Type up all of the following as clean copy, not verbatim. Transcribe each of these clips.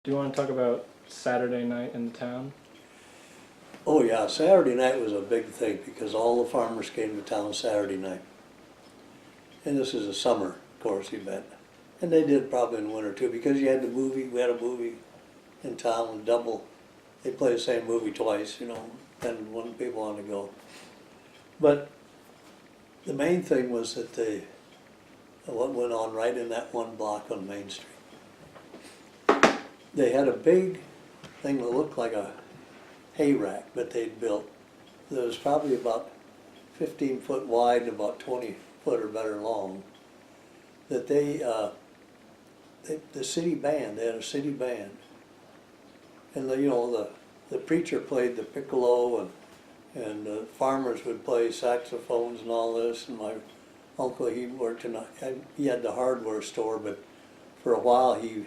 Do you want to talk about Saturday night in the town? Oh yeah, Saturday night was a big thing because all the farmers came to town Saturday night. And this is a summer, of course, event. And they did probably in winter too, because you had the movie, we had a movie in town, double. They play the same movie twice, depending when people want to go. But the main thing was that what went on right in that one block on Main Street. They had a big thing that looked like a hay rack that they'd built. That was probably about 15 foot wide and about 20 foot or better long. That the city band, they had a city band. And the preacher played the piccolo and the farmers would play saxophones and all this. And my uncle, he worked he had the hardware store, but for a while he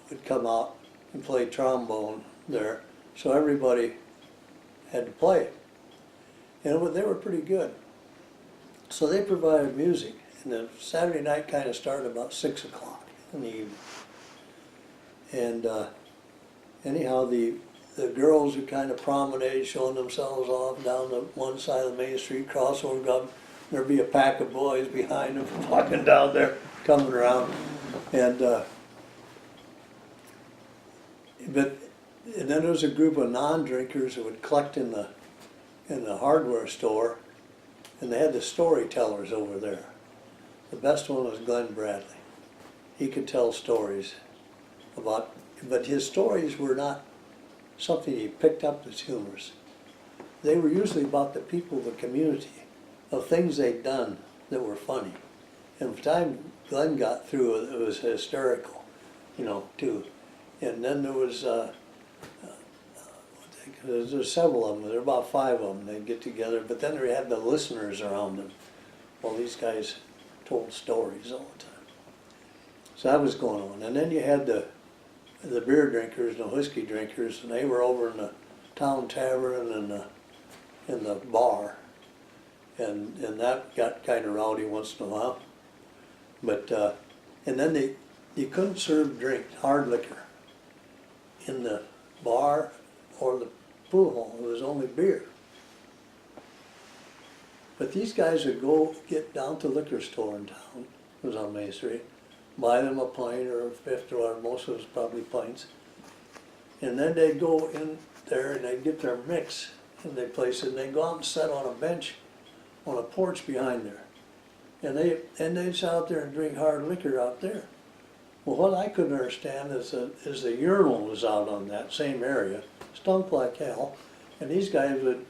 would come out and play trombone there. So everybody had to play it. And they were pretty good. So they provided music. And the Saturday night kind of started about 6 o'clock in the evening. And anyhow, the girls who kind of promenade, showing themselves off down the one side of the Main Street, crossover, there'd be a pack of boys behind them walking down there, coming around. And then there was a group of non-drinkers who would collect in the hardware store, and they had the storytellers over there. The best one was Glenn Bradley. He could tell stories but his stories were not something he picked up as humorous. They were usually about the people of the community, of things they'd done that were funny. And by the time Glenn got through, it was hysterical, too. And then there was there's several of them. There were about 5 of them. They'd get together, but then they had the listeners around them. Well, these guys told stories all the time. So that was going on. And then you had the beer drinkers and the whiskey drinkers, and they were over in the town tavern and in the bar. And that got kind of rowdy once in a while. But and then you couldn't serve hard liquor in the bar or the pool hall. It was only beer. But these guys would go get down to the liquor store in town, it was on Main Street, buy them a pint or a fifth, or most of it was probably pints. And then they'd go in there and they'd get their mix and they'd place it, and they'd go out and sit on a bench on a porch behind there. And they'd sit out there and drink hard liquor out there. Well, what I couldn't understand is the urinal was out on that same area, stunk like hell, and these guys would,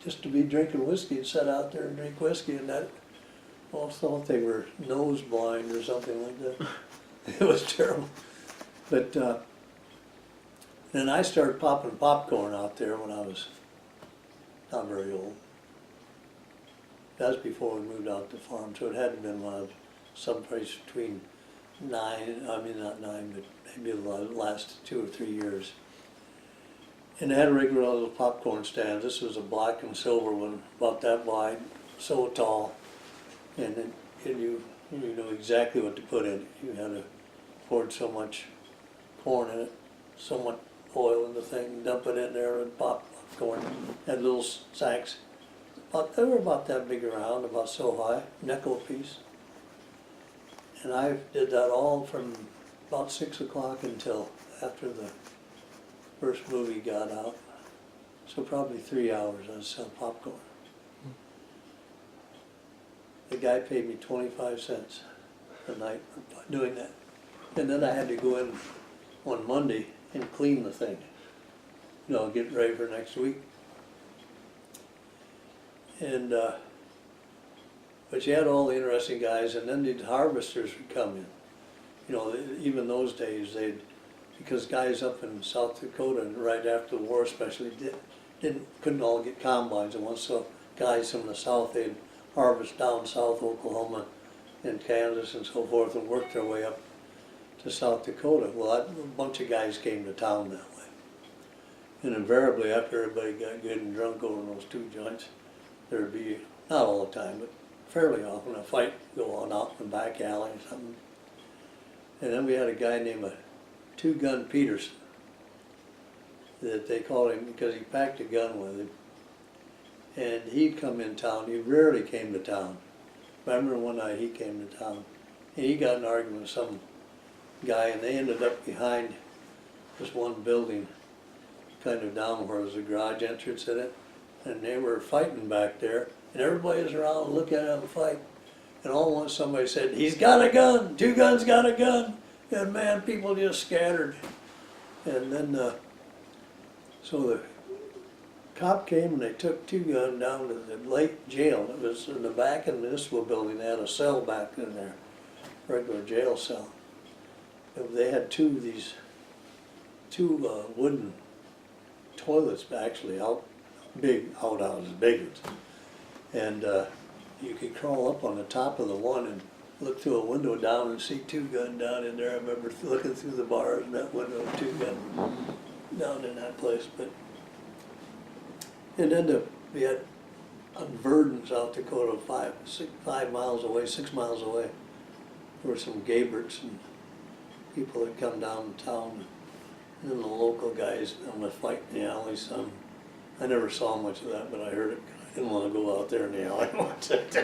just to be drinking whiskey, and sit out there and drink whiskey, and that, well, I thought they were nose blind or something like that. It was terrible. But then I started popping popcorn out there when I was not very old. That was before we moved out to the farm, so it hadn't been when I was someplace between not 9, but maybe the last 2 or 3 years. And they had a regular little popcorn stand. This was a black and silver one, about that wide, so tall. And you know exactly what to put in it. You had to pour so much corn in it, so much oil in the thing, dump it in there and popcorn. Had little sacks. They were about that big around, about so high, nickel a piece. And I did that all from about 6 o'clock until after the first movie got out. So probably 3 hours I was selling popcorn. The guy paid me 25 cents a night for doing that. And then I had to go in on Monday and clean the thing, get ready for next week. And but you had all the interesting guys, and then the harvesters would come in. Even those days, because guys up in South Dakota, right after the war especially, couldn't all get combines at once, so guys from the south, they'd harvest down south Oklahoma and Kansas and so forth, and work their way up to South Dakota. Well, a bunch of guys came to town that way. And invariably, after everybody got good and drunk over those 2 joints, there'd be, not all the time, but fairly often, a fight go on out in the back alley or something. And then we had a guy named two-gun Peterson, that they called him because he packed a gun with him. And he'd come in town, he rarely came to town. I remember one night he came to town, and he got in an argument with some guy, and they ended up behind this one building, kind of down where was a garage entrance in it, and they were fighting back there, and everybody was around looking at them fight. And all at once somebody said, "He's got a gun, two guns got a gun," and man, people just scattered. And then, so the cop came and they took two gun down to the Lake Jail. It was in the back of the municipal building. They had a cell back in there, regular jail cell. And they had two wooden toilets actually out, big outhouses, big ones. And you could crawl up on the top of the one and look through a window down and see two gun down in there. I remember looking through the bars in that window, two gun down in that place. But and then we had on Verdun, South Dakota, 5 miles away, 6 miles away. There were some Gaberts and people that come down to town, and then the local guys on the fight in the alley. Some I never saw much of that, but I heard it. I didn't want to go out there in the alley and watch it.